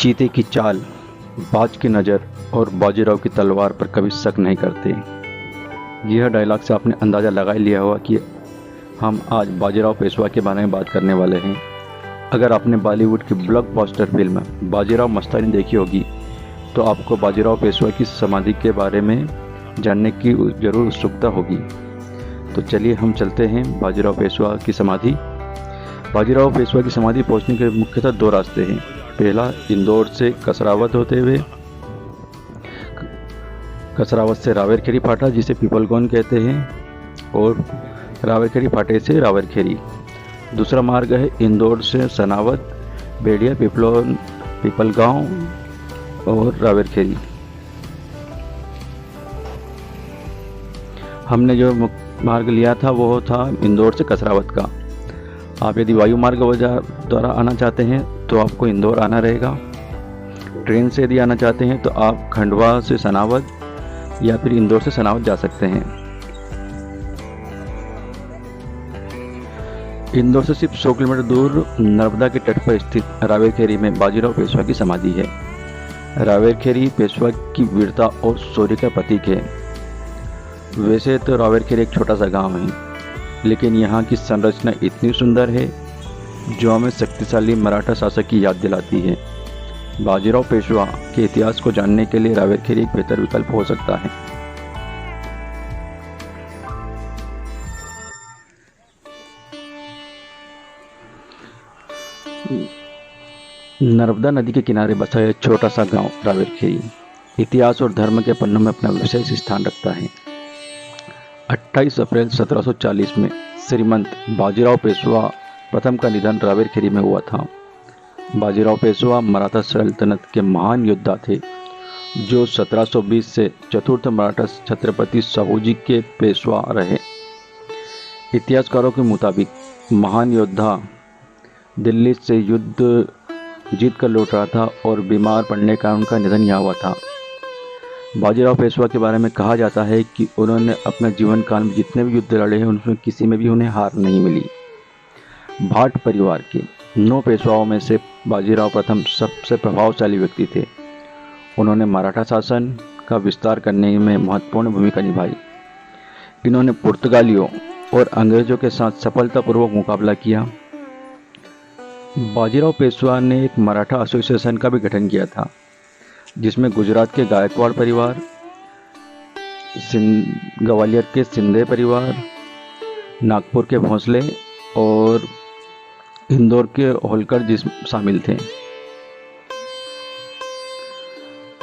चीते की चाल, बाज की नज़र और बाजीराव की तलवार पर कभी शक नहीं करते। यह डायलॉग से आपने अंदाज़ा लगा ही लिया होगा कि हम आज बाजीराव पेशवा के बारे में बात करने वाले हैं। अगर आपने बॉलीवुड की ब्लॉकबस्टर फिल्म बाजीराव मस्तानी देखी होगी तो आपको बाजीराव पेशवा की समाधि के बारे में जानने की ज़रूर उत्सुकता होगी। तो चलिए हम चलते हैं बाजीराव पेशवा की समाधि। बाजीराव पेशवा की समाधि पहुंचने के मुख्यतः दो रास्ते हैं। पहला, इंदौर से कसरावत होते हुए, कसरावत से रावेरखेरी फाटा जिसे पीपलगोन कहते हैं, और रावेरखेरी फाटे से रावेरखेरी। दूसरा मार्ग है इंदौर से सनावत, बेड़िया, पीपलगांव और रावेरखेरी। हमने जो मार्ग लिया था वो था इंदौर से कसरावत का। आप यदि वायु मार्ग द्वारा आना चाहते हैं तो आपको इंदौर आना रहेगा। ट्रेन से यदि आना चाहते हैं तो आप खंडवा से सनावत या फिर इंदौर से सनावत जा सकते हैं। इंदौर से सिर्फ 100 किलोमीटर दूर नर्मदा के तट पर स्थित रावेरखेरी में बाजीराव पेशवा की समाधि है। रावेरखेरी पेशवा की वीरता और शौर्य का प्रतीक है। वैसे तो रावेरखेरी एक छोटा सा गांव है, लेकिन यहाँ की संरचना इतनी सुंदर है जो हमें शक्तिशाली मराठा शासक की याद दिलाती है। बाजीराव पेशवा के इतिहास को जानने के लिए रावेरखेरी एक बेहतर विकल्प हो सकता है। नर्मदा नदी के किनारे बसा एक छोटा सा गांव रावेरखेरी इतिहास और धर्म के पन्नों में अपना विशेष स्थान रखता है। 28 अप्रैल 1740 में श्रीमंत बाजीराव पेशवा प्रथम का निधन रावेरखेरी में हुआ था। बाजीराव पेशवा मराठा सल्तनत के महान योद्धा थे जो 1720 से चतुर्थ मराठा छत्रपति शाहूजी के पेशवा रहे। इतिहासकारों के मुताबिक महान योद्धा दिल्ली से युद्ध जीत कर लौट रहा था और बीमार पड़ने का उनका निधन यहाँ हुआ था। बाजीराव पेशवा के बारे में कहा जाता है कि उन्होंने अपने जीवन काल में जितने भी युद्ध लड़े हैं उनमें किसी में भी उन्हें हार नहीं मिली। भाट परिवार के 9 पेशवाओं में से बाजीराव प्रथम सबसे प्रभावशाली व्यक्ति थे। उन्होंने मराठा शासन का विस्तार करने में महत्वपूर्ण भूमिका निभाई। इन्होंने पुर्तगालियों और अंग्रेजों के साथ सफलतापूर्वक मुकाबला किया। बाजीराव पेशवा ने एक मराठा एसोसिएशन का भी गठन किया था जिसमें गुजरात के गायकवाड़ परिवार, ग्वालियर के सिंधे परिवार, नागपुर के भोंसले और इंदौर के होलकर शामिल थे।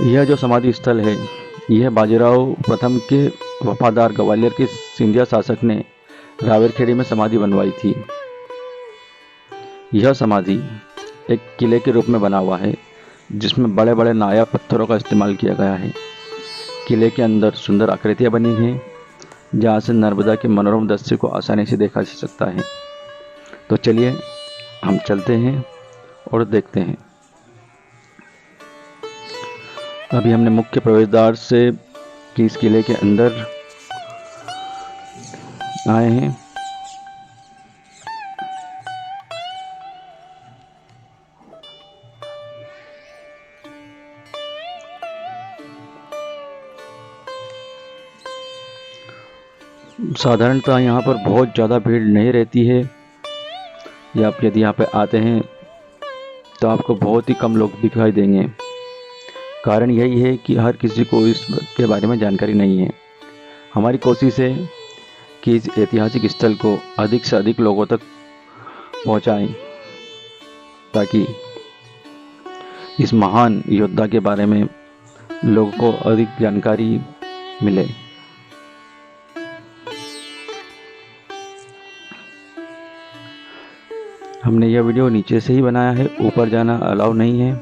यह जो समाधि स्थल है यह बाजीराव प्रथम के वफादार ग्वालियर के सिंधिया शासक ने रावेरखेरी में समाधि बनवाई थी। यह समाधि एक किले के रूप में बना हुआ है जिसमें बड़े बड़े नायाब पत्थरों का इस्तेमाल किया गया है। किले के अंदर सुंदर आकृतियां बनी हैं जहां से नर्मदा के मनोरम दृश्य को आसानी से देखा जा सकता है। तो चलिए हम चलते हैं और देखते हैं। अभी हमने मुख्य प्रवेश से इस किले के अंदर आए हैं। साधारणतः यहाँ पर बहुत ज़्यादा भीड़ नहीं रहती है, या आप यदि यहाँ पे आते हैं तो आपको बहुत ही कम लोग दिखाई देंगे। कारण यही है कि हर किसी को इसके बारे में जानकारी नहीं है। हमारी कोशिश है कि इस ऐतिहासिक स्थल को अधिक से अधिक लोगों तक पहुँचाएं ताकि इस महान योद्धा के बारे में लोगों को अधिक जानकारी मिले। हमने यह वीडियो नीचे से ही बनाया है, ऊपर जाना अलाउ नहीं है।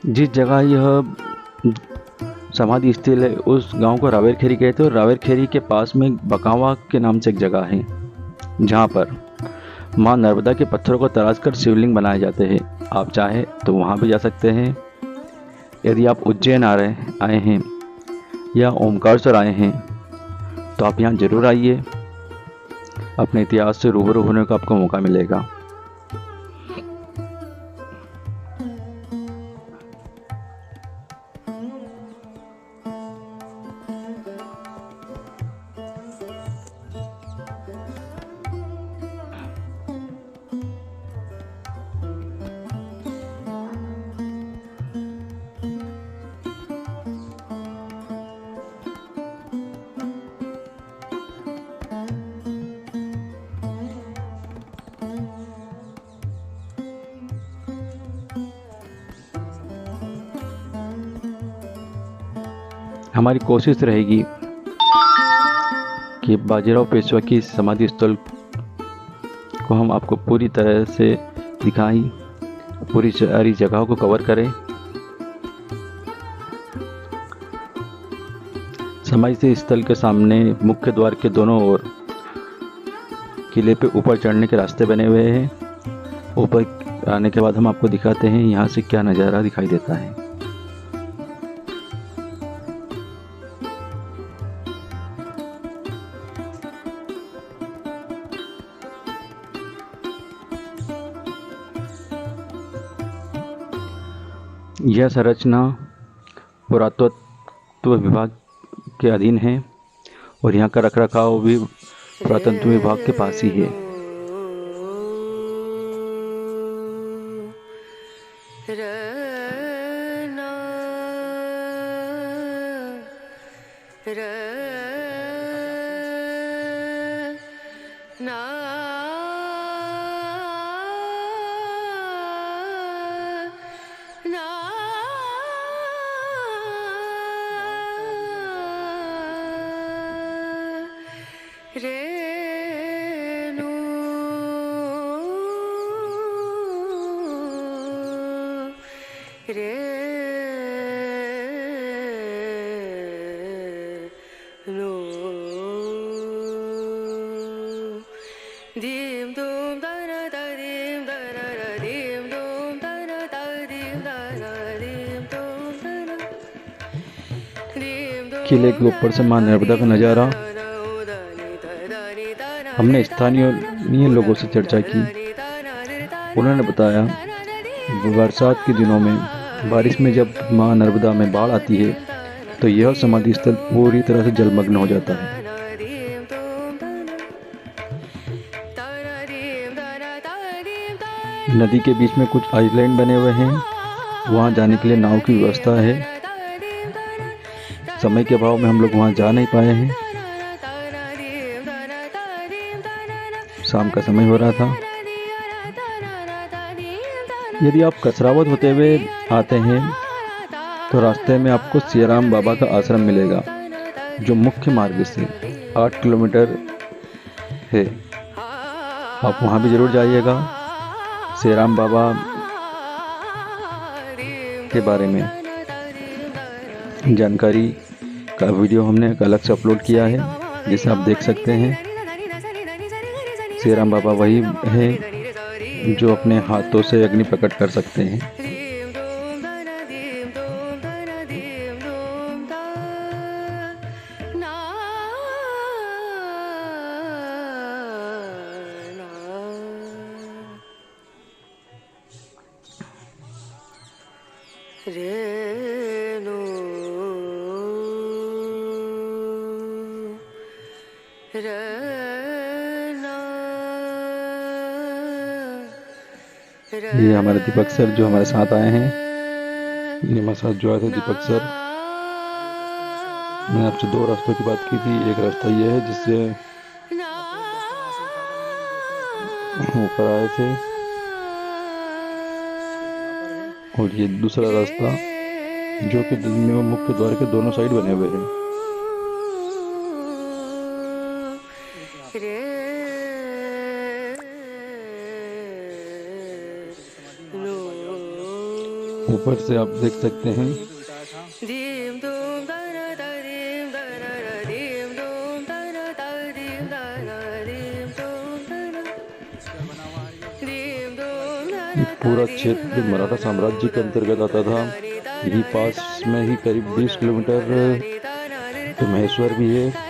जिस जगह यह समाधि स्थल है उस गांव को रावेरखेरी कहते हैं और रावेरखेरी के पास में बकावा के नाम से एक जगह है जहां पर मां नर्मदा के पत्थरों को तराशकर शिवलिंग बनाए जाते हैं। आप चाहें तो वहां भी जा सकते हैं। यदि आप उज्जैन आए हैं या ओमकारेश्वर आए हैं तो आप यहाँ जरूर आइए, अपने इतिहास से रूबरू होने का आपको मौका मिलेगा। हमारी कोशिश रहेगी कि बाजीराव पेशवा की समाधि स्थल को हम आपको पूरी तरह से दिखाएं, पूरी सारी जगहों को कवर करें। समाधि स्थल के सामने मुख्य द्वार के दोनों ओर किले पे ऊपर चढ़ने के रास्ते बने हुए हैं। ऊपर आने के बाद हम आपको दिखाते हैं यहाँ से क्या नज़ारा दिखाई देता है। यह संरचना पुरातत्व विभाग के अधीन है और यहाँ का रखरखाव भी पुरातत्व विभाग के पास ही है। किले के ऊपर से मां नर्मदा का नज़ारा। हमने स्थानीय लोगों से चर्चा की, उन्होंने बताया बरसात के दिनों में बारिश में जब मां नर्मदा में बाढ़ आती है तो यह समाधि स्थल पूरी तरह से जलमग्न हो जाता है। नदी के बीच में कुछ आइलैंड बने हुए हैं, वहां जाने के लिए नाव की व्यवस्था है। समय के अभाव में हम लोग वहां जा नहीं पाए हैं, शाम का समय हो रहा था। यदि आप कसरावत होते हुए आते हैं तो रास्ते में आपको सियाराम बाबा का आश्रम मिलेगा जो मुख्य मार्ग से 8 किलोमीटर है। आप वहाँ भी ज़रूर जाइएगा। सियाराम बाबा के बारे में जानकारी का वीडियो हमने एक अलग से अपलोड किया है, जिसे आप देख सकते हैं। सियाराम बाबा वही है जो अपने हाथों से अग्नि प्रकट कर सकते हैं। ये हमारे दीपक सर जो हमारे साथ आए हैं, ये हमारे साथ जो आए थे दीपक सर। मैंने आपसे 2 रास्तों की बात की थी। एक रास्ता ये है जिससे ऊपर आए थे, और ये दूसरा रास्ता जो कि मुख्य द्वार के दोनों साइड बने हुए हैं। ऊपर से आप देख सकते हैं ये पूरा क्षेत्र मराठा साम्राज्य के अंतर्गत आता था। यही पास में ही करीब 20 किलोमीटर तो महेश्वर भी है।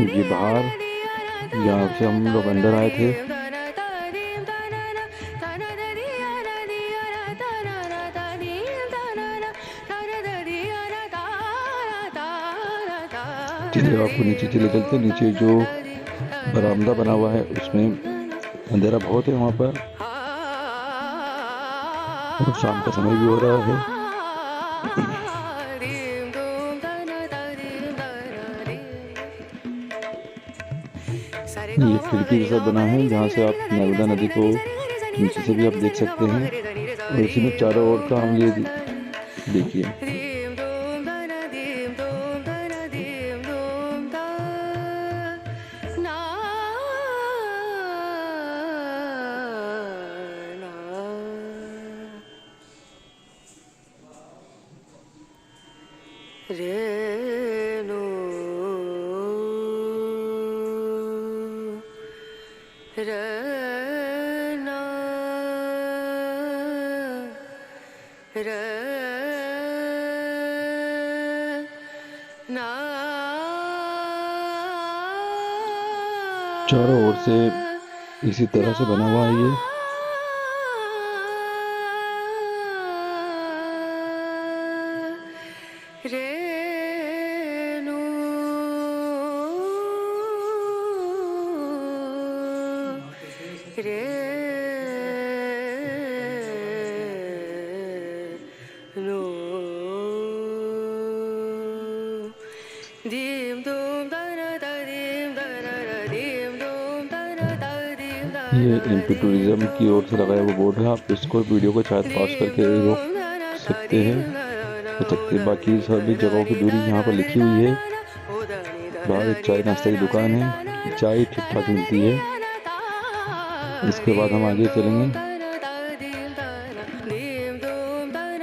ये बाहर यहाँ से हम लोग अंदर आए थे। चलिए आपको नीचे चले चलते। नीचे जो बरामदा बना हुआ है उसमें अंधेरा बहुत है वहाँ पर, और शाम का समय भी हो रहा है। ये खिड़की जैसा बना है जहाँ से आप नर्मदा नदी को नीचे से भी आप देख सकते हैं, और इसी में चारों ओर का हम ये देखिए। रेणु रना रना। चारों ओर से इसी तरह से बना हुआ है ये। रेणु रेणु दीम दूम दना दीम दना दीम दूम दना दीम दना। ये एमपी टूरिज्म की ओर से लगाया हुआ बोर्ड है। आप इसको वीडियो को शायद पॉज करके रोक सकते हैं, बाकी सभी जगहों की दूरी यहाँ पर लिखी हुई है। बाहर एक चाय नाश्ते की दुकान है, चाय ठीक ठाक मिलती है। इसके बाद हम आगे चलेंगे।